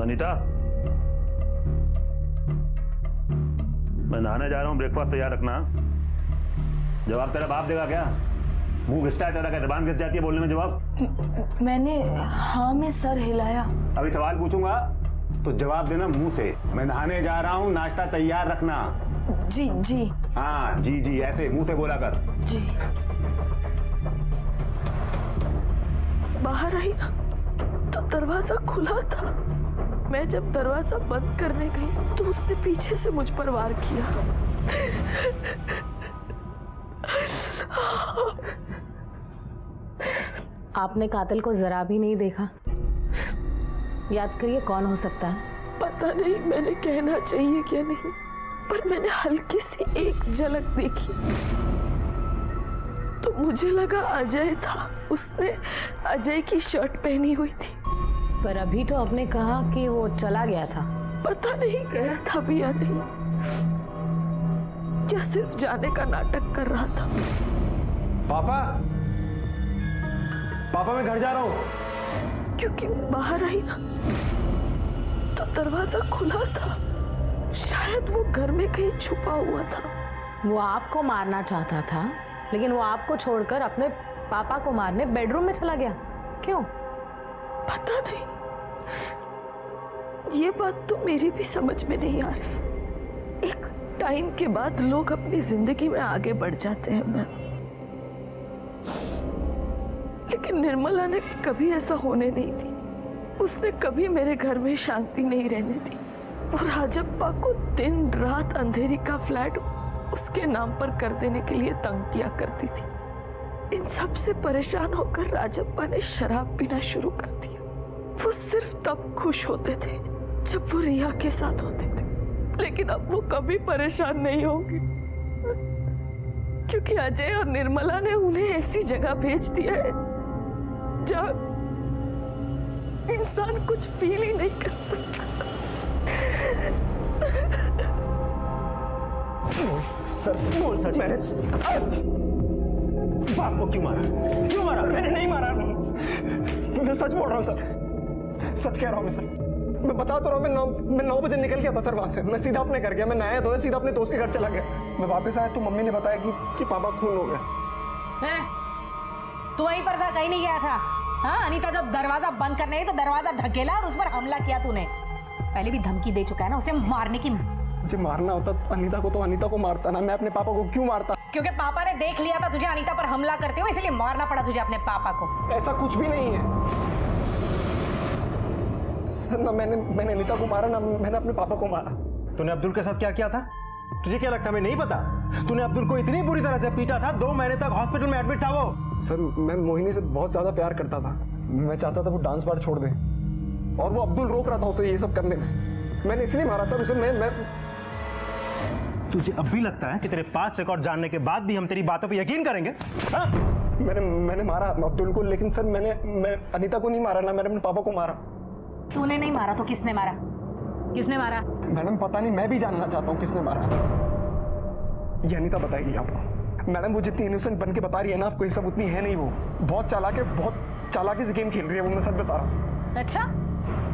अनीता, मैं नहाने जा रहा हूँ, ब्रेकफास्ट तैयार रखना। जवाब तेरा बाप देगा क्या? मुंह घिसता है तेरा, क्या जबान घिस जाती है बोलने में? जवाब मैंने हाँ में सर हिलाया। अभी सवाल पूछूंगा तो जवाब देना मुंह से। मैं नहाने जा रहा हूँ, नाश्ता तैयार रखना। जी जी। हाँ जी जी, ऐसे मुंह से बोला कर। जी। बाहर आई ना तो दरवाजा खुला था। मैं जब दरवाजा बंद करने गई तो उसने पीछे से मुझ पर वार किया। आपने कातिल को जरा भी नहीं देखा? याद करिए कौन हो सकता है। पता नहीं मैंने कहना चाहिए क्या नहीं, पर मैंने हल्की सी एक झलक देखी तो मुझे लगा अजय था। उसने अजय की शर्ट पहनी हुई थी। पर अभी तो आपने कहा कि वो चला गया था। पता नहीं गया था भी या नहीं, क्या सिर्फ जाने का नाटक कर रहा था। पापा, पापा मैं घर जा रहा हूं। क्योंकि बाहर आई ना तो दरवाजा खुला था। शायद वो घर में कहीं छुपा हुआ था। वो आपको मारना चाहता था, लेकिन वो आपको छोड़कर अपने पापा को मारने बेडरूम में चला गया। क्यों? पता नहीं, ये बात तो मेरी भी समझ में नहीं आ रही। एक टाइम के बाद लोग अपनी जिंदगी में आगे बढ़ जाते हैं मैम, लेकिन निर्मला ने कभी ऐसा होने नहीं दी। उसने कभी मेरे घर में शांति नहीं रहने दी। वो राजप्पा को दिन रात अंधेरी का फ्लैट उसके नाम पर कर देने के लिए तंग किया करती थी। इन सब से परेशान होकर राजप्पा ने शराब पीना शुरू कर दिया। वो सिर्फ तब खुश होते थे जब वो रिया के साथ होते थे, लेकिन अब वो कभी परेशान नहीं होंगे क्योंकि अजय और निर्मला ने उन्हें ऐसी जगह भेज दिया है जहां इंसान कुछ फील ही नहीं कर सकता। सर बोल सच। मैंने बाप को क्यों मारा? क्यों मारा? मैंने नहीं मारा। मैं सच बोल रहा हूँ सर, सच कह रहा हूँ मैं सर। मैं बता तो रहा हूँ, मैं 9 बजे निकल गया था सर वहां से। मैं सीधा अपने घर गया। मैं नहाया धोया सीधा अपने दोस्त के घर चला गया। मैं वापस आया तो मम्मी ने बताया कि पापा खून हो गया। तू वहीं पर था, कहीं नहीं गया था? हाँ, अनीता जब दरवाजा बंद करने आई तो दरवाजा धकेला और उस पर हमला किया तूने। पहले भी धमकी दे चुका है ना उसे मारने की। मुझे मारना होता तो अनीता को मारता ना। मैं अपने पापा को क्यों मारता? क्योंकि पापा ने देख लिया था तुझे अनीता पर हमला करते हुए, इसलिए मारना पड़ा तुझे अपने पापा को। ऐसा कुछ भी नहीं है सर। ना मैंने अनीता को मारा, ना मैंने अपने पापा को मारा। तूने अब्दुल के साथ क्या किया था? तुझे क्या लगता है मैं नहीं पता? तूने अब्दुल को इतनी बुरी तरह से पीटा था, 2 महीने तक हॉस्पिटल में एडमिट था वो। सर मैं मोहिनी से बहुत ज्यादा प्यार करता था। मैं चाहता था वो डांस बार छोड़ दे, और वो अब्दुल रोक रहा था उसे ये सब करने में। मैंने इसलिए मारा सर उसे। मैं तुझे अब भी लगता है कि तेरे पास रिकॉर्ड जानने के बाद भी हम तेरी बातों पे यकीन करेंगे? हाँ? मैंने मारा अब्दुल को, लेकिन सर मैं अनीता को नहीं मारा, ना मैंने अपने पापा को मारा। तूने नहीं मारा तो किसने मारा? किसने मारा? मैडम पता नहीं, मैं भी जानना चाहता हूँ किसने मारा। ये अनीता बताएगी आपको। मैडम वो जितनी इनोसेंट बन के बता रही है ना आपको, ये सब उतनी है नहीं। वो बहुत चालाकी से गेम खेल रही है, वो मैं सच बता रहा हूँ। अच्छा,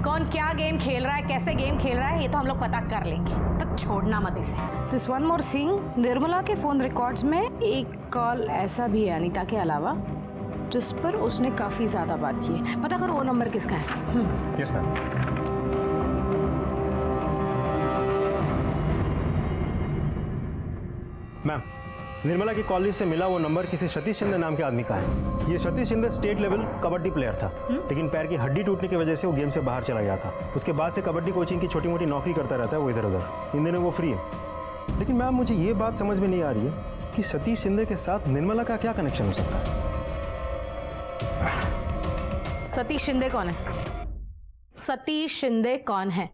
कौन क्या गेम खेल रहा है, कैसे गेम खेल रहा है, ये तो हम लोग पता कर लेंगे। तब छोड़ना मत इसे। This one more thing, Nirmala के फोन रिकॉर्ड्स में एक कॉल ऐसा भी है अनीता के अलावा जिस पर उसने काफी ज्यादा बात की है। पता करो वो नंबर किसका है। Yes ma'am. मैम, निर्मला की कॉलेज से मिला वो नंबर किसी सतीश शिंदे नाम के आदमी का है। ये Satish Shinde state level kabaddi player था, लेकिन पैर की हड्डी टूटने की वजह से वो गेम से बाहर चला गया था। उसके बाद से कबड्डी कोचिंग की छोटी मोटी नौकरी करता रहता है वो इधर उधर। इन दिनों वो फ्री है। लेकिन मैम मुझे ये बात समझ में नहीं आ रही है कि सतीश शिंदे के साथ निर्मला का क्या कनेक्शन हो सकता है? सतीश शिंदे कौन है? सतीश शिंदे कौन है?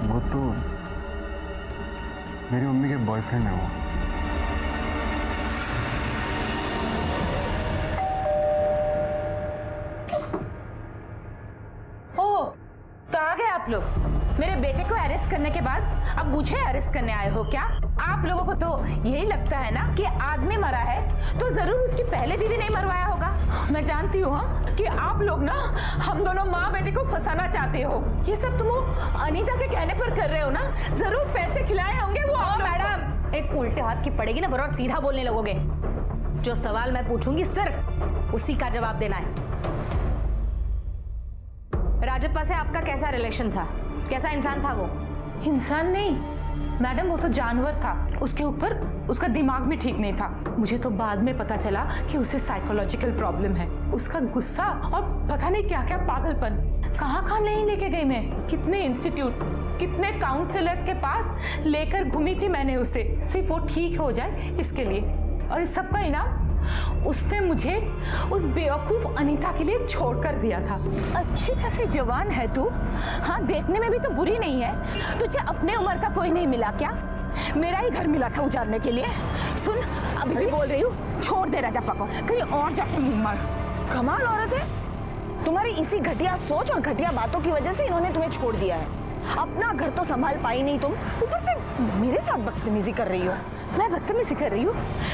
वो तो मेरी मम्मी के बॉयफ्रेंड है। वो ओह, तो आ गए आप लोग। मेरे बेटे को अरेस्ट करने के बाद अब मुझे अरेस्ट करने आए हो क्या? आप लोगों को तो यही लगता है ना कि आदमी मरा है तो जरूर उसकी पहले बीवी नहीं मरवाया होगा। मैं जानती हूँ हाँ, कि आप लोग ना हम दोनों माँ बेटे को फंसाना चाहते हो। ये सब तुम वो अनीता के कहने पर कर रहे हो ना? जरूर पैसे खिलाए होंगे वो। मैडम एक उल्टे हाथ की पड़ेगी ना, बराबर सीधा बोलने लगोगे। जो सवाल मैं पूछूंगी सिर्फ उसी का जवाब देना है। राजप्पा से आपका कैसा रिलेशन था? कैसा इंसान था वो? इंसान नहीं मैडम, वो तो जानवर था। उसके ऊपर उसका दिमाग भी ठीक नहीं था। मुझे तो बाद में पता चला कि उसे साइकोलॉजिकल प्रॉब्लम है। उसका गुस्सा और पता नहीं क्या क्या पागलपन कहाँ कहाँ नहीं लेके गई मैं। कितने इंस्टीट्यूट्स, कितने काउंसलर्स के पास लेकर घूमी थी मैंने उसे, सिर्फ वो ठीक हो जाए इसके लिए। और इस सब का इनाम उसने मुझे उस बेवकूफ अनीता के लिए छोड़कर दिया था। अच्छी खासी जवान है तू, हाँ देखने में भी तो बुरी नहीं है। तुझे अपने उम्र का कोई नहीं मिला क्या? मेरा ही घर मिला था उजाड़ने के लिए। सुन अभी भी बोल रही हूँ, छोड़ दे राजप्पा को, कहीं और जाके मुंह मार। कमाल औरत है तुम्हारी, इसी घटिया सोच और घटिया बातों की वजह से इन्होंने तुम्हें छोड़ दिया है। अपना घर तो संभाल पाई नहीं तुम, ऊपर से मेरे साथ बदतमीजी कर रही हो। मैं बदतमीजी कर रही हूँ?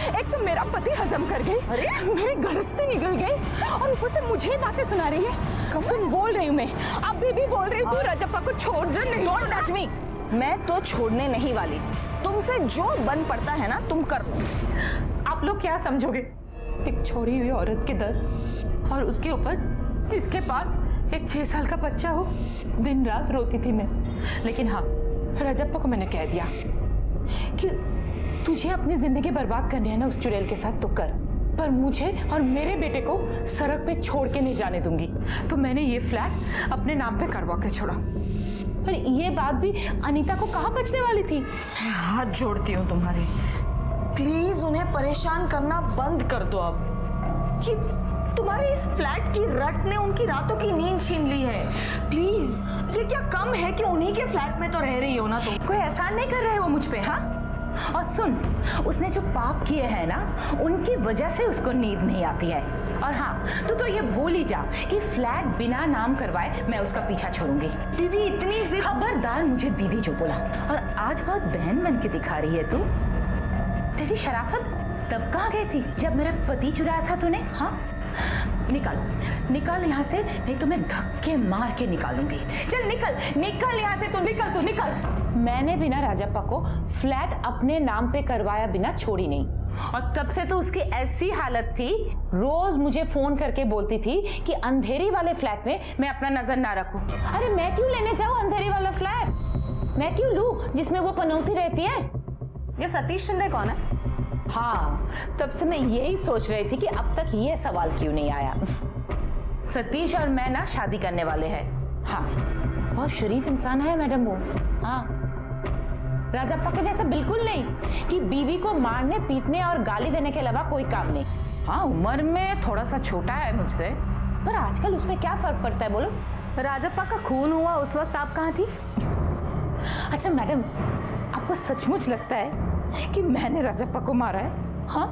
एक तो मेरा पति हजम कर गई, अरे मेरे घर से निकल गई, और ऊपर से मुझे बातें सुना रही है। सुन बोल रही हूँ मैं, अभी भी बोल रही हूँ, तू राजप्पा को छोड़ दे। नहीं डोंट टच मी, मैं तो छोड़ने नहीं वाली। तुमसे जो बन पड़ता है ना तुम कर लो। आप लोग क्या समझोगे एक छोड़ी हुई औरत के दर्द, और उसके ऊपर जिसके पास एक 6 साल का बच्चा हो। दिन रात रोती थी मैं, लेकिन हाँ राजप्पा को मैंने कह दिया कि तुझे अपनी जिंदगी बर्बाद करनी है ना उस चुड़ैल के साथ तो कर, पर मुझे और मेरे बेटे को सड़क पे छोड़ के नहीं जाने दूंगी। तो मैंने ये फ्लैट अपने नाम पे करवा के छोड़ा। पर ये बात भी अनीता को कहाँ बचने वाली थी? हाथ जोड़ती हूँ तुम्हारे, प्लीज उन्हें परेशान करना बंद कर दो अब। कि तुम्हारे इस फ्लैट की रट ने उनकी रातों की नींद छीन ली है। प्लीज, ये क्या कम है कि उन्हीं के फ्लैट में तो रह रही हो ना तुम? कोई एहसान नहीं कर रहे हो मुझ पे? हाँ, और सुन, उसने जो पाप किए हैं ना, उनकी वजह से उसको नींद नहीं आती है। और हाँ, तू तो ये भूल ही जा कि फ्लैट बिना नाम करवाए मैं उसका पीछा छोड़ूंगी। दीदी इतनी जिद। खबरदार मुझे दीदी जो बोला। और आज बहुत बहन बन के दिखा रही है तू। तेरी शराफत तब कहाँ गई थी जब मेरा पति चुराया था तूने? हाँ, निकाल निकाल यहाँ से, नहीं तो मैं धक्के मार के निकालूंगी। चल निकल निकल यहाँ से, तू निकल, तू निकल। मैंने बिना राजप्पा को फ्लैट अपने नाम पे करवाया बिना छोड़ी नहीं। और तब से तो उसकी ऐसी हालत थी, रोज मुझे फोन करके बोलती थी कि अंधेरी वाले फ्लैट में मैं अपना नजर ना रखूं। अरे मैं क्यों लेने जाऊं अंधेरी वाला फ्लैट? मैं क्यों लूं जिसमें वो पनौती रहती है? ये सतीश शिंदे कौन है? हाँ, तब से मैं यही सोच रही थी कि अब तक ये सवाल क्यों नहीं आया। सतीश और मैं ना शादी करने वाले हैं। हाँ, बहुत शरीफ इंसान है मैडम वो। हाँ, राजप्पा के जैसा बिल्कुल नहीं कि बीवी को मारने पीटने और गाली देने के अलावा कोई काम नहीं। हाँ, उम्र में थोड़ा सा छोटा है मुझसे, पर आजकल उसमें क्या फर्क पड़ता है बोलो? राजप्पा का खून हुआ उस वक्त आप कहाँ थी? अच्छा मैडम, आपको सचमुच लगता है कि मैंने राजप्पा को मारा है? हाँ,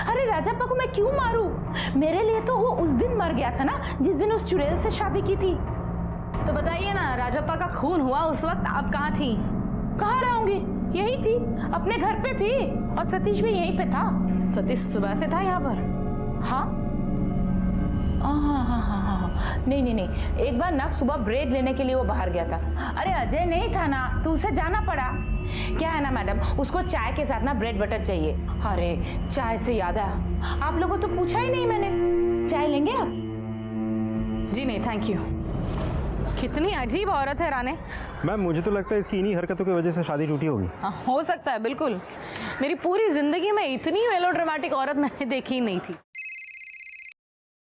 अरे राजप्पा को मैं क्यों मारूं? मेरे लिए तो वो उस दिन मर गया था ना जिस दिन उस चुड़ैल से शादी की थी। तो बताइए ना, राजप्पा का खून हुआ उस वक्त आप कहाँ थी? कहाँ रहूंगी, यही थी, अपने घर पे थी, और सतीश भी यहीं पे था। सतीश सुबह से था यहाँ पर? हाँ हाँ, नहीं, एक बार ना सुबह ब्रेड लेने के लिए वो बाहर गया था। अरे अजय नहीं था ना, तो उसे जाना पड़ा। क्या है ना मैडम, उसको चाय के साथ ना ब्रेड बटर चाहिए। अरे चाय से याद आया, आप लोगों तो पूछा ही नहीं मैंने, चाय लेंगे आप? जी नहीं थैंक यू। कितनी अजीब औरत है राने। मैम मुझे तो लगता है इसकी इन्हीं हरकतों की वजह से शादी टूटी होगी। हाँ, हो सकता है, बिल्कुल। मेरी पूरी जिंदगी में इतनी मेलोड्रामेटिक औरत मैंने देखी ही नहीं थी।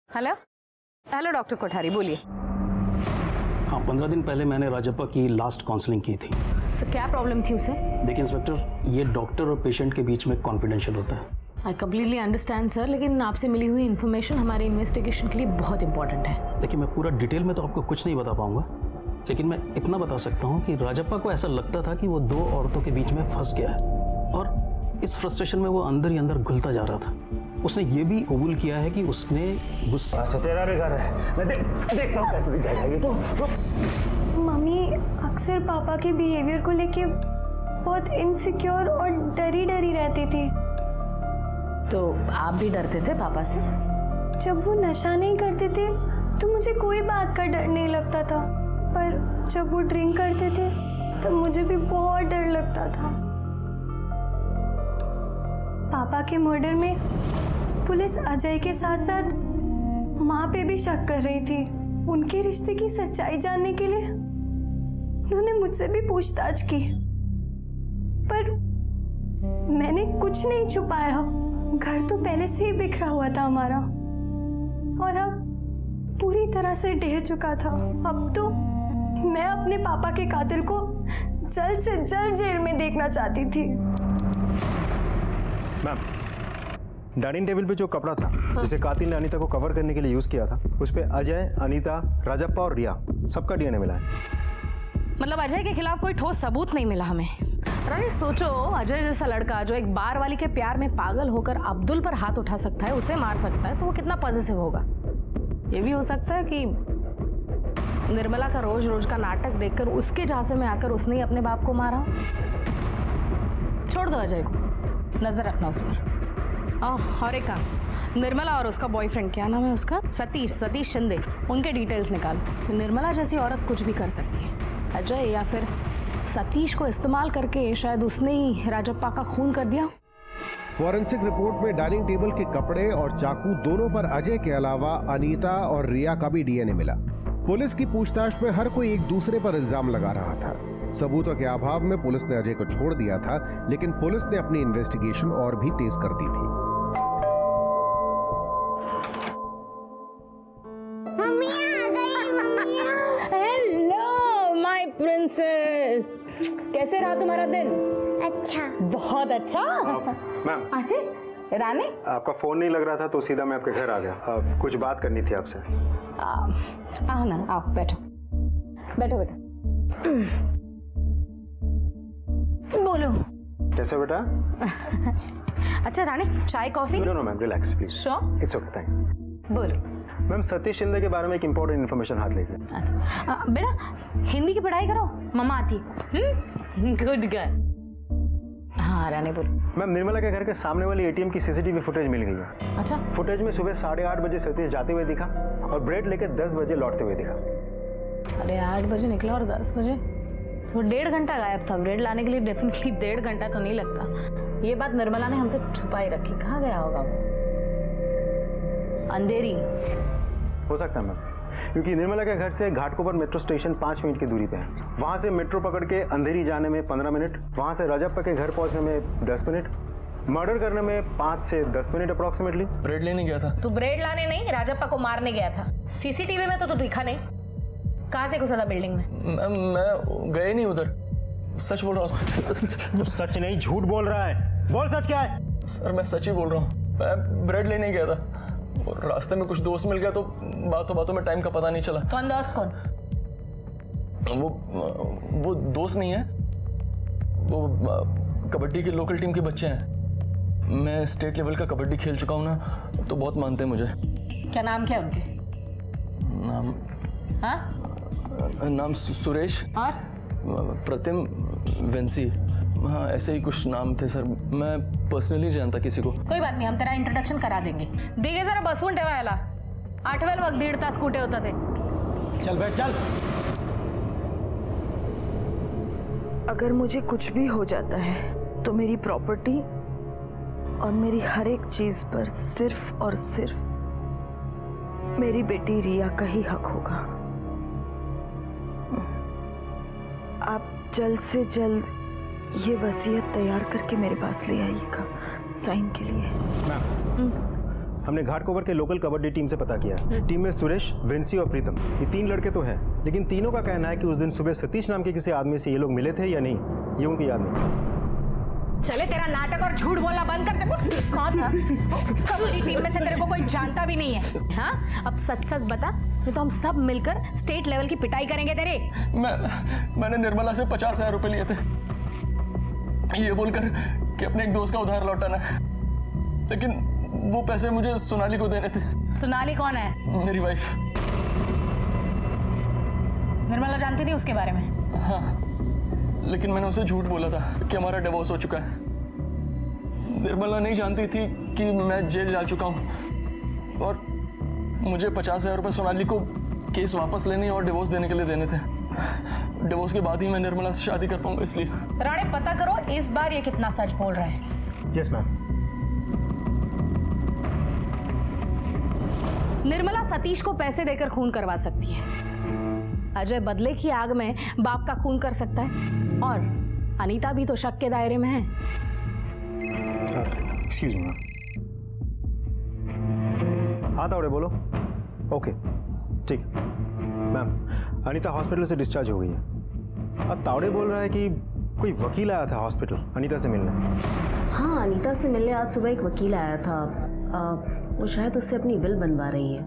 हेलो डॉक्टर कोठारी, बोलिए। हाँ, 15 दिन पहले मैंने राजप्पा की लास्ट काउंसलिंग की थी। सर क्या प्रॉब्लम थी उसे? देखिए इंस्पेक्टर, ये डॉक्टर और पेशेंट के बीच में कॉन्फिडेंशियल होता है। आई कम्प्लीटली अंडरस्टैंड सर, लेकिन आपसे मिली हुई इन्फॉर्मेशन हमारे इन्वेस्टिगेशन के लिए बहुत इंपॉर्टेंट है। देखिए मैं पूरा डिटेल में तो आपको कुछ नहीं बता पाऊंगा, लेकिन मैं इतना बता सकता हूँ कि राजप्पा को ऐसा लगता था कि वो 2 औरतों के बीच में फंस गया है, और इस फ्रस्ट्रेशन में वो अंदर ही अंदर घुलता जा रहा था। उसने ये भी कबूल किया है कि उसने गुस्सा। अच्छा तेरा भी घर है, मैं देखता हूँ कैसे जाएगा ये तो। मम्मी अक्सर पापा के बिहेवियर को लेके बहुत इनसिक्योर और डरी डरी रहती थी। तो आप भी डरते थे पापा से? जब वो नशा नहीं करते थे तो मुझे कोई बात का डर नहीं लगता था, पर जब वो ड्रिंक करते थे तब मुझे भी बहुत डर लगता था। पापा के मर्डर में पुलिस अजय के साथ साथ माँ पे भी शक कर रही थी। उनके रिश्ते की सच्चाई जानने के लिए उन्होंने मुझसे भी पूछताछ की, पर मैंने कुछ नहीं छुपाया। घर तो पहले से ही बिखरा हुआ था हमारा, और अब पूरी तरह से ढह चुका था। अब तो मैं अपने पापा के कातिल को जल्द से जल्द जेल में देखना चाहती थी। मैम, डाइनिंग टेबल पे जो कपड़ा था जिसे कातिल ने अनीता को कवर करने के लिए यूज किया था, उस पे अजय, अनीता, राजप्पा और रिया सबका डीएनए मिला है। मतलब अजय के खिलाफ कोई ठोस सबूत नहीं मिला हमें। रानी सोचो, अजय जैसा लड़का जो एक बार वाली के प्यार में पागल होकर अब्दुल पर हाथ उठा सकता है, उसे मार सकता है, तो वो कितना पॉजिटिव होगा। ये भी हो सकता है कि निर्मला का रोज रोज का नाटक देखकर उसके झांसे में आकर उसने ही अपने बाप को मारा। छोड़ दो अजय को, नजर रखना उस पर। और एक काम, निर्मला और उसका बॉयफ्रेंड, क्या नाम है उसका, सतीश शिंदे, उनके डिटेल्स निकालो। निर्मला जैसी औरत कुछ भी कर सकती है। अजय या फिर सतीश को इस्तेमाल करके शायद उसने ही राजप्पा का खून कर दिया। फॉरेंसिक रिपोर्ट में डाइनिंग टेबल के कपड़े और चाकू दोनों पर अजय के अलावा अनीता और रिया का भी डीएनए मिला। पुलिस की पूछताछ में हर कोई एक दूसरे पर इल्जाम लगा रहा था। सबूतों के अभाव में पुलिस ने अजय को छोड़ दिया था, लेकिन पुलिस ने अपनी इन्वेस्टिगेशन और भी तेज कर दी थी। हेलो माय प्रिंसेस, कैसे रहा तुम्हारा दिन? अच्छा, बहुत अच्छा। मैम, अरे रानी, आपका फोन नहीं लग रहा था तो सीधा मैं आपके घर आ गया। कुछ बात करनी थी आपसे। आओ ना, आओ, बैठो बैठो बेटा। बोलो। कैसे बेटा? अच्छा रानी, चाय coffee? No ma'am, relax please. Sure? It's okay, thanks. बोलो। मैम, सतीश शिंदे के बारे में एक इंपॉर्टेंट इन्फॉर्मेशन हाथ लेके। अच्छा बेटा, हिंदी की पढ़ाई करो, मम्मा आती। Good girl. हाँ रानी बोलो। मैम, निर्मला के घर के सामने वाली एटीएम की सीसीटीवी फुटेज मिल गई है। अच्छा, फुटेज में सुबह 8:30 बजे सतीश जाते हुए दिखा और ब्रेड लेके 10 बजे लौटते हुए दिखा। 8:30 बजे निकला और 10 बजे, वो 1.5 घंटा गायब था। ब्रेड लाने के लिए डेफिनेटली 1.5 घंटा तो नहीं लगता। ये बात निर्मला ने हमसे छुपाई रखी। कहाँ गया होगा वो? अंधेरी हो सकता है मैम, क्योंकि निर्मला के घर से घाटकोपर मेट्रो स्टेशन 5 मिनट की दूरी पे है। वहां से मेट्रो पकड़ के अंधेरी जाने में 15 मिनट, वहां से राजप्पा के घर पहुंचने में 10 मिनट, मर्डर करने में 5 से 10 मिनट अप्रोक्सीमेटली। ब्रेड लेने गया था। तू ब्रेड लाने नहीं, राजप्पा को मारने गया था। सीसीटीवी में तो तू दिखा नहीं। कहाँ से घुसा था बिल्डिंग में? मैं गए नहीं उधर, सच बोल रहा हूँ। सच नहीं, झूठ बोल रहा है। बोल सच क्या है? सर मैं सच ही बोल रहा हूँ। मैं ब्रेड लेने गया था और रास्ते में कुछ दोस्त मिल गया तो बातों बातों में टाइम का पता नहीं चला। कौन दोस्त? कौन? वो दोस्त नहीं है, वो कबड्डी की लोकल टीम के बच्चे हैं। मैं स्टेट लेवल का कबड्डी खेल चुका हूँ ना, तो बहुत मानते हैं मुझे। क्या नाम क्या उनके? नाम? हाँ? नाम सुरेश और प्रतिम, वेंसी, हाँ ऐसे ही कुछ नाम थे सर। मैं पर्सनली जानता किसी को। कोई बात नाही, हम तेरा इंट्रोडक्शन करा देंगे। दिगे जरा बसवून ठेवायला। आठवेल मग 1.5 तास कुठे होता ते? चल बैठ, चल। अगर मुझे कुछ भी हो जाता है तो मेरी प्रॉपर्टी और मेरी हर एक चीज पर सिर्फ और सिर्फ मेरी बेटी रिया का ही हक होगा। आप जल्द से जल्द ये वसीयत तैयार करके मेरे पास ले आइएगा साइन के लिए। मैम, हमने घाटकोपर के लोकल कबड्डी टीम से पता किया है। टीम में सुरेश, वेंसी और प्रीतम, ये 3 लड़के तो हैं, लेकिन तीनों का कहना है कि उस दिन सुबह सतीश नाम के किसी आदमी से ये लोग मिले थे या नहीं, ये उनको याद नहीं। चले तेरा नाटक और झूठ बोलना बंद कर दे। कौन था? कबड्डी टीम में से तेरे को कोई जानता भी नहीं है। हाँ, अब सच सच बता, नहीं तो हम सब मिलकर स्टेट लेवल की पिटाई करेंगे तेरे। मैंने निर्मला से 50,000 रुपए लिए थे, ये बोलकर कि अपने एक दोस्त का उधार लौटाना है, लेकिन वो पैसे मुझे सोनाली को देने थे। सोनाली कौन है? मेरी वाइफ। निर्मला जानती थी उसके बारे में? हाँ, लेकिन मैंने उसे झूठ बोला था कि हमारा डिवोर्स हो चुका है। निर्मला नहीं जानती थी कि मैं जेल जा चुका हूँ और मुझे 50,000 रुपये सोनाली को केस वापस लेने और डिवोर्स देने के लिए देने थे। डिवोर्स के बाद ही मैं निर्मला से शादी कर पाऊंगा, इसलिए। राणे, पता करो इस बार ये कितना सच बोल रहा है। Yes ma'am. निर्मला सतीश को पैसे देकर खून करवा सकती है, अजय बदले की आग में बाप का खून कर सकता है, और अनीता भी तो शक के दायरे में है। Excuse me. हाँ तावड़े बोलो। ओके ठीक। मैम अनीता हॉस्पिटल से डिस्चार्ज हो गई है। अब तावड़े बोल रहा है कि कोई वकील आया था हॉस्पिटल अनीता से मिलने। हाँ, अनीता से मिलने आज सुबह एक वकील आया था। वो शायद उससे अपनी विल बनवा रही है।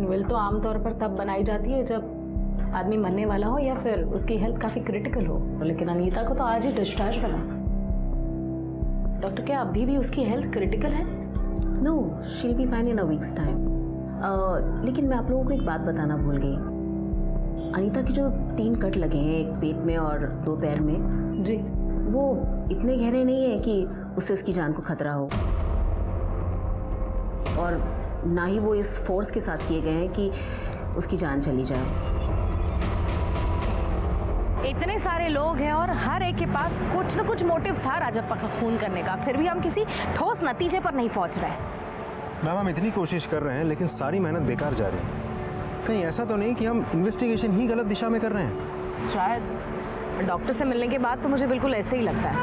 विल तो आमतौर पर तब बनाई जाती है जब आदमी मरने वाला हो या फिर उसकी हेल्थ काफी क्रिटिकल हो, लेकिन अनीता को तो आज ही डिस्चार्ज मिला। डॉक्टर, क्या अभी भी उसकी हेल्थ क्रिटिकल है? No, she will be fine in a week's time. लेकिन मैं आप लोगों को एक बात बताना भूल गई। अनीता की जो 3 कट लगे हैं, एक पेट में और 2 पैर में, जी, वो इतने गहरे नहीं है कि उससे उसकी जान को खतरा हो, और ना ही वो इस फोर्स के साथ किए गए हैं कि उसकी जान चली जाए। इतने सारे लोग हैं और हर एक के पास कुछ न कुछ मोटिव था राजप्पा का खून करने का, फिर भी हम किसी ठोस नतीजे पर नहीं पहुंच रहे। मैम हम इतनी कोशिश कर रहे हैं लेकिन सारी मेहनत बेकार जा रही है। कहीं ऐसा तो नहीं कि हम इन्वेस्टिगेशन ही गलत दिशा में कर रहे हैं? शायद डॉक्टर से मिलने के बाद तो मुझे बिल्कुल ऐसे ही लगता है।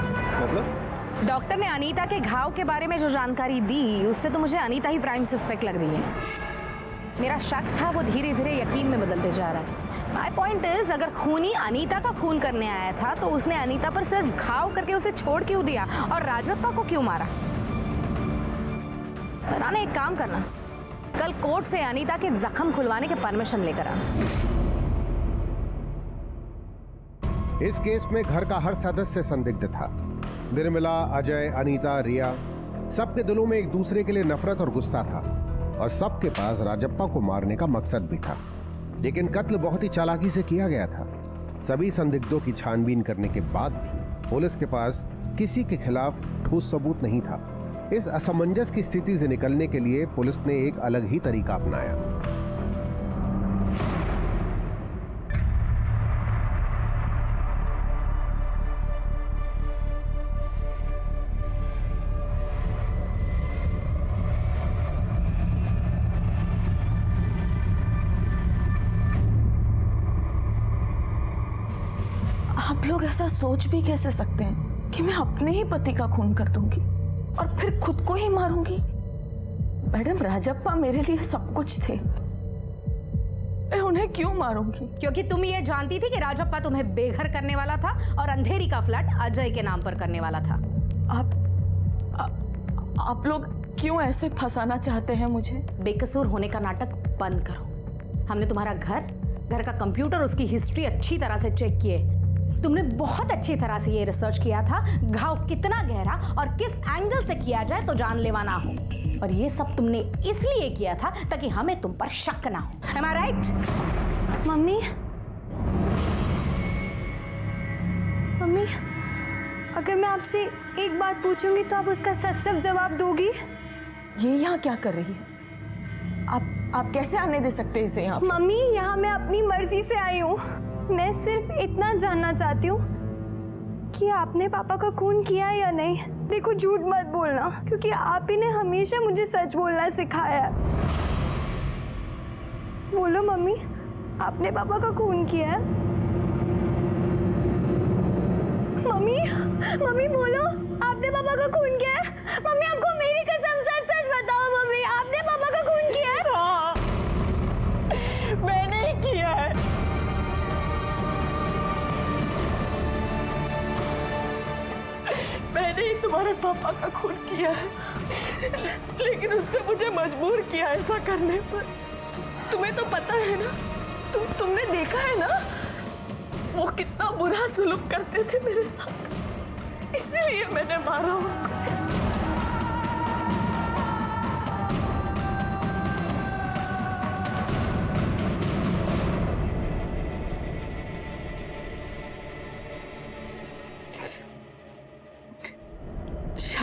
मतलब? डॉक्टर ने अनीता के घाव के बारे में जो जानकारी दी, उससे तो मुझे अनीता ही प्राइम सस्पेक्ट लग रही है। मेरा शक था वो धीरे धीरे यकीन में बदलते जा रहा है। माय पॉइंट इज, अगर खूनी अनीता का खून करने आया था तो उसने अनीता पर सिर्फ घाव करके उसे छोड़ क्यों दिया और राजप्पा को क्यों मारा? राणा, एक काम करना, कल कोर्ट से अनीता के जख्म खुलवाने के परमिशन लेकर आना। इस केस में घर का हर सदस्य संदिग्ध था। निर्मला, अजय, अनीता, रिया, सबके दिलों में एक दूसरे के लिए नफरत और गुस्सा था, और सबके पास राजप्पा को मारने का मकसद भी था। लेकिन कत्ल बहुत ही चालाकी से किया गया था। सभी संदिग्धों की छानबीन करने के बाद भी पुलिस के पास किसी के खिलाफ ठोस सबूत नहीं था। इस असमंजस की स्थिति से निकलने के लिए पुलिस ने एक अलग ही तरीका अपनाया। आप लोग ऐसा सोच भी कैसे सकते हैं कि मैं अपने ही पति का खून कर दूंगी और फिर खुद को ही मारूंगी? मैडम, राजप्पा मेरे लिए सब कुछ थे, मैं उन्हें क्यों मारूंगी? क्योंकि तुम ये जानती थी कि राजप्पा तुम्हें बेघर करने वाला था और अंधेरी का फ्लैट अजय के नाम पर करने वाला था। आप लोग क्यों ऐसे फंसाना चाहते हैं मुझे? बेकसूर होने का नाटक बंद करो। हमने तुम्हारा घर का कंप्यूटर, उसकी हिस्ट्री अच्छी तरह से चेक किए। तुमने बहुत अच्छी तरह से ये रिसर्च किया था घाव कितना गहरा और किस एंगल से किया जाए तो जानलेवा ना हो, और ये सब तुमने इसलिए किया था ताकि हमें तुम पर शक ना हो। Am I right? Mummy, mummy, अगर मैं आपसे एक बात पूछूंगी तो आप उसका सच जवाब दोगी? ये यहाँ क्या कर रही है? आप कैसे आने दे सकते हैं इसे यहाँ? मम्मी, यहाँ मैं अपनी मर्जी से आई हूँ। मैं सिर्फ इतना जानना चाहती हूँ कि आपने पापा का खून किया या नहीं। देखो, झूठ मत बोलना, क्योंकि आप ही ने हमेशा मुझे सच बोलना सिखाया है। बोलो मम्मी, आपने पापा का खून किया है? मम्मी, मम्मी बोलो, आपने पापा का खून किया है? मम्मी, आपको मेरी कसम सच सच बताओ मम्मी, आपने पापा का खून किया है? हाँ, मैंने ही किया है। मैंने ही तुम्हारे पापा का खून किया है, लेकिन उसने मुझे मजबूर किया ऐसा करने पर। तुम्हें तो पता है ना, तुमने देखा है ना वो कितना बुरा सुलूक करते थे मेरे साथ, इसलिए मैंने मारा उनको।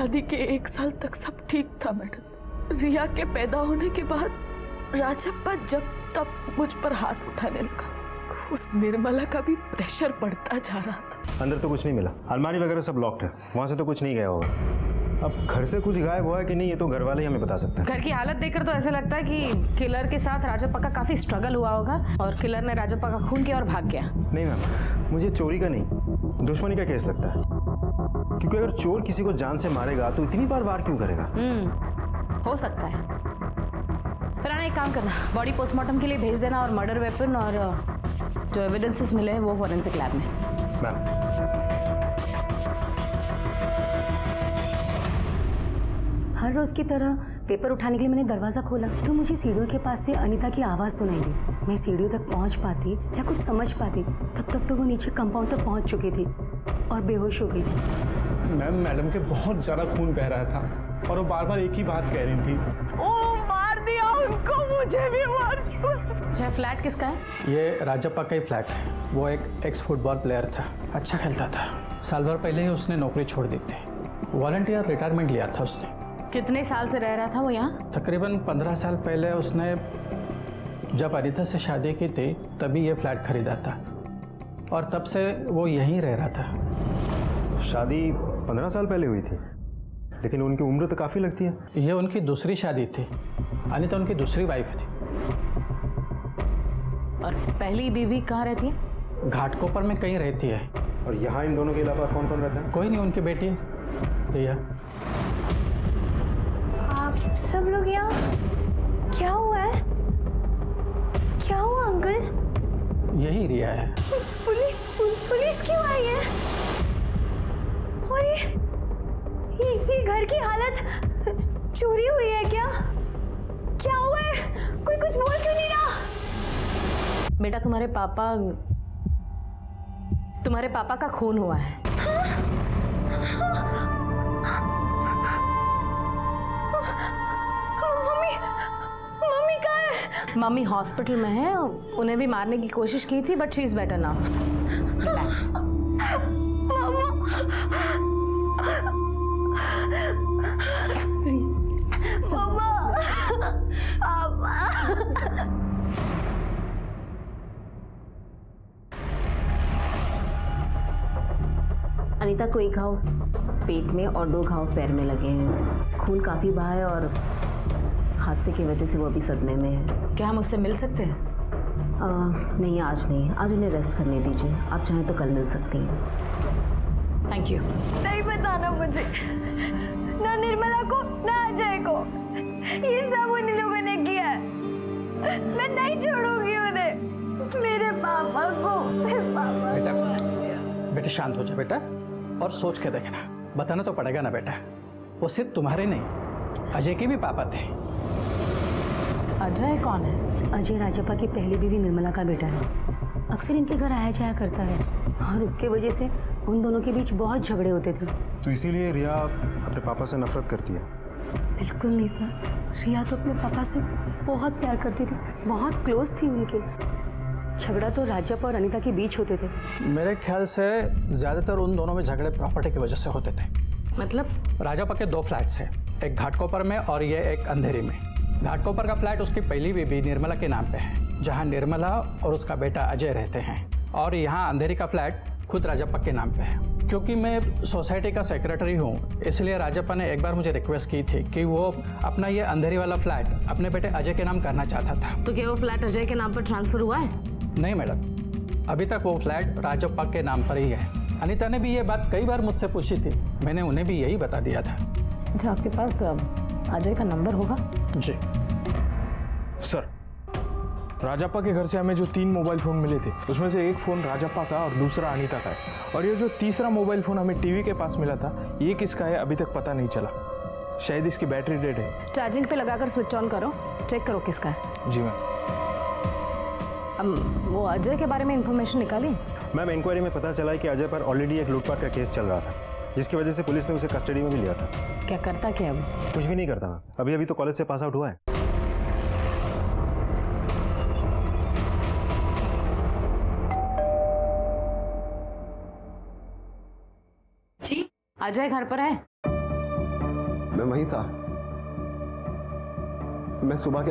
शादी के 1 साल तक सब ठीक था मैडम। रिया के पैदा होने के बाद राजप्पा जब तब मुझ पर हाथ उठाने लगा। उस निर्मला का भी प्रेशर बढ़ता जा रहा था। अंदर तो कुछ नहीं मिला, अलमारी वगैरह सब लॉक्ड है, वहाँ से तो कुछ नहीं गया होगा। अब घर से कुछ गायब हुआ है कि नहीं ये तो घर वाले ही हमें बता सकते हैं। घर की हालत देखकर तो ऐसा लगता है कि किलर के साथ राजप्पा का काफी स्ट्रगल हुआ होगा और किलर ने राजप्पा का खून किया और भाग गया। नहीं मैम, मुझे चोरी का नहीं, दुश्मनी का केस लगता है। क्योंकि अगर चोर किसी को जान से मारेगा तो इतनी बार वार क्यों करेगा? हो सकता है। राणा एक काम करना, बॉडी पोस्टमार्टम के लिए भेज देना और मर्डर वेपन और जो एविडेंसेस मिले हैं वो फॉरेंसिक लैब में। मैम हर रोज की तरह पेपर उठाने के लिए मैंने दरवाजा खोला तो मुझे सीढ़ियों के पास से अनीता की आवाज़ सुनाई दी। मैं सीढ़ियों तक पहुंच पाती या कुछ समझ पाती तब तक तो वो नीचे कंपाउंड तक पहुंच चुकी थी और बेहोश हो गई थी। मैडम के बहुत ज़्यादा खून बह रहा था और वो बार बार एक ही बात कह रही थी। ओ मार दिया उनको, मुझे भी मार दिया। अच्छा, फ्लैट किसका है? ये राजप्पा का ही फ्लैट है। वो एक एक्स फुटबॉल प्लेयर था, अच्छा खेलता था। साल भर पहले ही उसने नौकरी छोड़ दी थी, वॉलंटियर रिटायरमेंट लिया था उसने। कितने साल से रह रहा था वो यहाँ? तकरीबन 15 साल पहले उसने जब अनीता से शादी की थी तभी ये फ्लैट खरीदा था और तब से वो यहीं रह रहा था। शादी 15 साल पहले हुई थी, लेकिन उनकी उम्र तो काफ़ी लगती है। ये उनकी दूसरी शादी थी, अनीता उनकी दूसरी वाइफ थी। और पहली बीवी कहाँ रहती है? घाटकोपर में कहीं रहती है। और यहाँ इन दोनों के अलावा कौन कौन रहता है? कोई नहीं, उनकी बेटी है रिया। आप सब लोग यहाँ? क्या हुआ है? क्या हुआ अंकल? यही रिया है। पुलिस क्यों आई है? और ये घर की हालत, चोरी हुई है क्या? क्या हुआ है? कोई कुछ बोल क्यों नहीं रहा? बेटा तुम्हारे पापा का खून हुआ है। मम्मी कहाँ है? मम्मी हॉस्पिटल में है, उन्हें भी मारने की कोशिश की थी but she is better now. Relax. Anita को एक घाव पेट में और 2 घाव पैर में लगे हैं। खून काफ़ी बहा है और हादसे की वजह से वो अभी सदमे में है। क्या हम उससे मिल सकते हैं? नहीं, आज नहीं, आज उन्हें रेस्ट करने दीजिए। आप चाहें तो कल मिल सकती हैं। Thank you. नहीं बताना मुझे, ना निर्मला को ना अजय को। ये सब उन लोगों ने किया है। मैं नहीं छोड़ूंगी उन्हें, मेरे पापा को। बेटा शांत हो जा बेटा और सोच के देखना। बताना तो पड़ेगा ना बेटा, वो सिर्फ तुम्हारे नहीं अजय के भी पापा थे। अजय कौन है? अजय राजप्पा की पहली बीवी निर्मला का बेटा है। अक्सर इनके घर आया जाया करता है और उसके वजह से उन दोनों के बीच बहुत झगड़े होते थे। तो इसीलिए रिया अपने पापा से नफरत करती है? बिल्कुल नहीं सर, रिया तो अपने पापा से बहुत प्यार करती थी, बहुत क्लोज थी उनके। झगड़ा तो राजप्पा और अनीता के बीच होते थे। मेरे ख्याल से ज़्यादातर उन दोनों में झगड़े प्रॉपर्टी की वजह से होते थे। मतलब? राजप्पा के 2 फ्लैट्स हैं, एक घाटकोपर में और ये एक अंधेरी में। घाटकोपर का फ्लैट उसकी पहली बीबी निर्मला के नाम पे है, जहाँ निर्मला और उसका बेटा अजय रहते हैं। और यहाँ अंधेरी का फ्लैट खुद राजप्पा के नाम पे है। क्योंकि मैं सोसाइटी का सेक्रेटरी हूँ, इसलिए राजप्पा ने एक बार मुझे रिक्वेस्ट की थी कि वो अपना ये अंधेरी वाला फ्लैट अपने बेटे अजय के नाम करना चाहता था। तो क्या वो फ्लैट अजय के नाम पर ट्रांसफर हुआ है? नहीं मैडम, अभी तक वो फ्लैट राजप्पा के नाम पर ही है। अनीता ने भी ये बात कई बार मुझसे पूछी थी, मैंने उन्हें भी यही बता दिया था। अच्छा, आपके पास अजय का नंबर होगा? जी सर, राजप्पा के घर से हमें जो 3 मोबाइल फ़ोन मिले थे उसमें से एक फ़ोन राजप्पा का और दूसरा अनीता का है। और ये जो तीसरा मोबाइल फ़ोन हमें टीवी के पास मिला था, ये किसका है अभी तक पता नहीं चला। शायद इसकी बैटरी डेड है। चार्जिंग पे लगाकर स्विच ऑन करो, चेक करो किसका है। जी मैम। वो अजय के बारे में इंफॉर्मेशन निकाली? मैम, इंक्वायरी में पता चला है कि अजय पर ऑलरेडी एक लूटपाट का केस चल रहा था, जिसकी वजह से पुलिस ने उसे कस्टडी में भी लिया था। क्या करता क्या वो? कुछ भी नहीं करता मैम, अभी तो कॉलेज से पास आउट हुआ है। जी, अजय घर पर है? मैं वहीं था।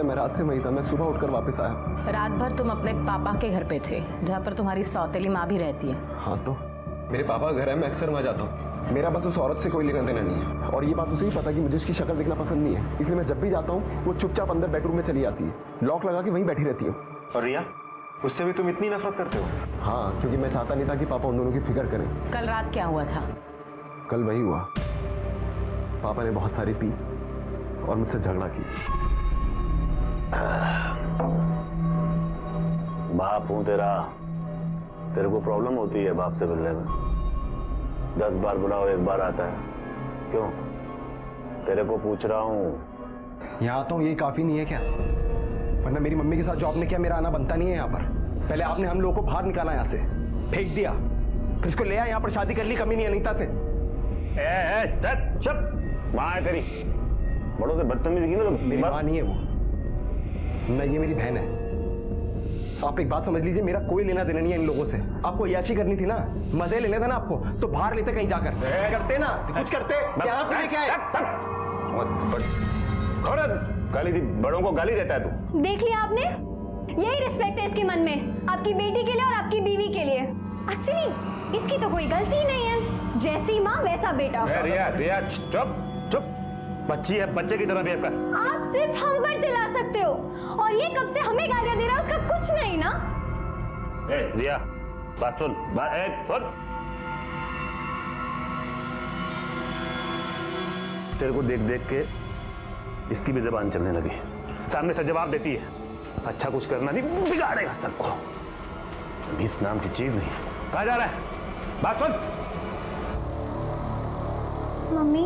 मैं रात से वहीं था। मैं सुबह उठकर वापस आया। रात भर तुम अपने पापा के घर पे थे, जहाँ पर तुम्हारी सौतेली माँ भी रहती है। हाँ तो मेरे पापा का घर है, मैं अक्सर वहाँ जाता हूँ। मेरा बस उस औरत से कोई लेना देना नहीं है, और ये बात उसे ही पता कि मुझे उसकी शक्ल देखना पसंद नहीं है, इसलिए मैं जब भी जाता हूँ वो चुपचाप अंदर बेडरूम में चली जाती है, लॉक लगा के वहीं बैठी रहती है। और रिया, उससे भी तुम इतनी नफरत करते हो? हाँ, क्योंकि मैं चाहता नहीं था कि पापा उन दोनों की फिक्र करें। कल रात क्या हुआ था? कल वही हुआ, पापा ने बहुत सारी पी और मुझसे झगड़ा की। बाप हूं तेरा, तेरे को प्रॉब्लम होती है बाप से मिलने में। 10 बार बुलाओ 1 बार आता है, क्यों? तेरे को पूछ रहा हूँ। यहाँ तो यही काफी नहीं है क्या? वरना मेरी मम्मी के साथ जो आपने किया, मेरा आना बनता नहीं है यहाँ पर। पहले आपने हम लोगों को बाहर निकाला, यहाँ से फेंक दिया, फिर उसको ले आया यहाँ पर, शादी कर ली, कमी नहीं अनीता से। चुप, माँ है तेरी, बड़ों से बदतमीजी की ना तो मेरी माँ नहीं है वो, मैं, ये मेरी बहन है। आप एक बात समझ लीजिए, मेरा कोई लेना देना नहीं है इन लोगों से। आपको याशी करनी थी ना, मजे लेने थे ना आपको, तो बाहर लेते कहीं जाकर करते ना, कुछ करते। यहाँ पे लेके आए। गाली दी, बड़ों को गाली देता है तू। देख लिया आपने, यही रिस्पेक्ट है इसके मन में, आपकी बेटी के लिए और आपकी बीवी के लिए। एक्चुअली इसकी तो कोई गलती नहीं है, जैसी माँ वैसा बेटा। रिया चुप चुप, बच्ची है, बच्चे की तरह बिहेव कर। आप सिर्फ हम पर चिल्ला सकते हो, और ये कब से हमें गालियां दे रहा है, उसका कुछ नहीं ना। रिया बात सुन, सुन। तेरे को देख देख के इसकी भी जबान चलने लगी, सामने से जवाब देती है। अच्छा कुछ करना नहीं, बिगाड़ेगा सबको। इस नाम की चीज नहीं। कहाँ जा रहा है? बात सुन। मम्मी,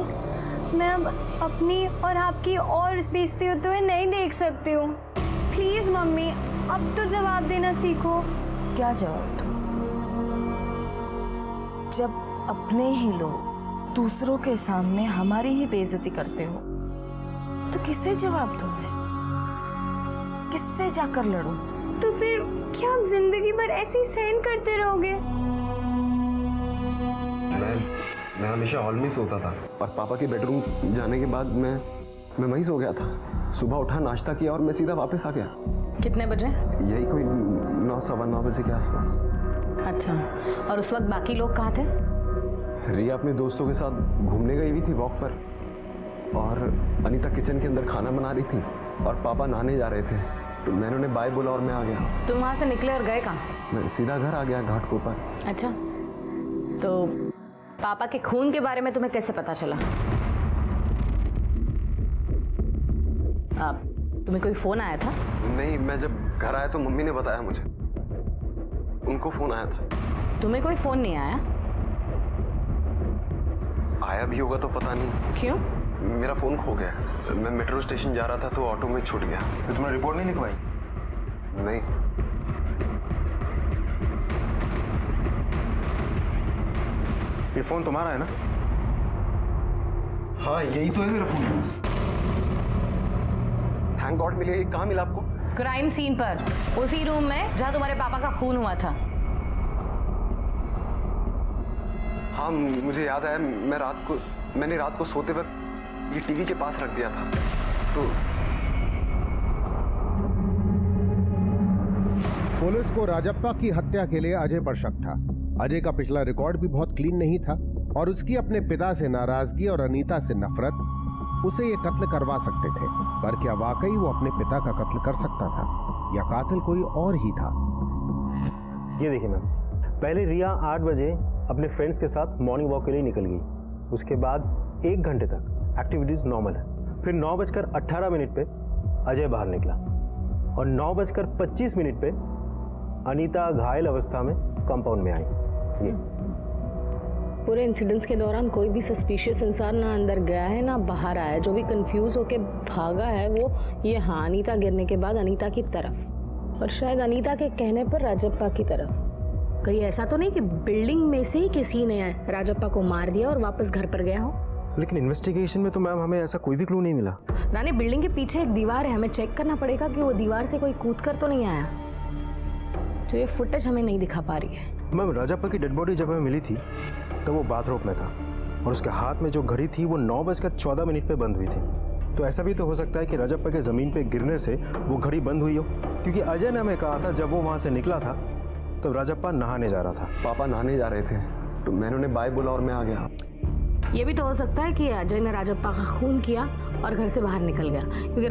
मैं अब अपनी और आपकी और बेइज्जती होते हुए नहीं देख सकती हूँ। प्लीज मम्मी, अब तो जवाब देना सीखो। क्या जवाब दूं? जब अपने ही लोग दूसरों के सामने हमारी ही बेइज्जती करते हो, तो किससे जवाब दूं मैं? किससे जाकर लड़ूं? तो फिर क्या आप जिंदगी भर ऐसे ही सहन करते रहोगे? मैं हमेशा हॉल में ही सोता था, और पापा के बेडरूम जाने के बाद मैं वहीं सो गया था। सुबह उठा, नाश्ता किया और मैं सीधा वापस आ गया। कितने बजे? यही कोई 9, 9:15 बजे के आसपास। अच्छा, और उस वक्त बाकी लोग कहाँ थे? रिया अपने दोस्तों के साथ घूमने गई हुई थी वॉक पर, और अनीता किचन के अंदर खाना बना रही थी, और पापा नहाने जा रहे थे, तो मैंने उन्हें बाय बोला और मैं आ गया। तुम वहाँ से निकले और गए कहाँ? मैं सीधा घर आ गया, घाट के ऊपर। अच्छा, तो पापा के खून के बारे में तुम्हें कैसे पता चला? तुम्हें कोई फोन आया था? नहीं, मैं जब घर आया तो मम्मी ने बताया मुझे, उनको फोन आया था। तुम्हें कोई फोन नहीं आया? आया भी होगा तो पता नहीं। क्यों? मेरा फोन खो गया। मैं मेट्रो स्टेशन जा रहा था तो ऑटो में छूट गया। तो तुमने रिपोर्ट नहीं लिखवाई? नहीं। ये फोन तुम्हारा है ना? हाँ, यही तो है मेरा फोन। थैंक गॉड मिले। ये कहाँ मिला आपको? क्राइम सीन पर, उसी रूम में जहाँ तुम्हारे पापा का खून हुआ था। हाँ, मुझे याद आया। मैंने रात को सोते वक्त ये टीवी के पास रख दिया था, तो पुलिस को राजप्पा की हत्या के लिए अजय पर शक था। अजय का पिछला रिकॉर्ड भी बहुत क्लीन नहीं था, और उसकी अपने पिता से नाराजगी और अनीता से नफरत उसे ये कत्ल करवा सकते थे। पर क्या वाकई वो अपने पिता का कत्ल कर सकता था, या कातिल कोई और ही था? ये देखिए मैम, पहले रिया 8 बजे अपने फ्रेंड्स के साथ मॉर्निंग वॉक के लिए निकल गई। उसके बाद 1 घंटे तक एक्टिविटीज नॉर्मल है। फिर 9:18 पे अजय बाहर निकला, और 9:25 पे अनीता घायल अवस्था में कंपाउंड में आई। ये पूरे इंसिडेंट्स के दौरान कोई भी सस्पिशियस इंसान ना अंदर गया है ना बाहर आया है। जो भी कंफ्यूज होके भागा है वो ये हाँ, अनीता गिरने के बाद अनीता की तरफ, और शायद अनीता के कहने पर राजप्पा की तरफ। कहीं ऐसा तो नहीं कि बिल्डिंग में से ही किसी ने राजप्पा को मार दिया और वापस घर पर गया हो? लेकिन इन्वेस्टिगेशन में तो मैम हमें ऐसा कोई भी क्लू नहीं मिला। रानी, बिल्डिंग के पीछे एक दीवार है, हमें चेक करना पड़ेगा कि वो दीवार से कोई कूद कर तो नहीं आया। तो ये फुटेज हमें नहीं दिखा पा रही है। मैम, राजप्पा की डेड बॉडी जब हमें मिली थी तो वो बाथरूम में था, और उसके हाथ में जो घड़ी थी वो 9:14 पे बंद हुई थी। तो ऐसा भी तो हो सकता है कि राजप्पा के ज़मीन पे गिरने से वो घड़ी बंद हुई हो, क्योंकि अजय ने हमें कहा था जब वो वहाँ से निकला था तब राजप्पा नहाने जा रहा था। पापा नहाने जा रहे थे तो मैंने उन्हें बाय बोला और मैं आ गया। ये भी तो हो सकता है कि अजय ने राजप्पा का खून किया और घर से बाहर निकल गया, क्योंकि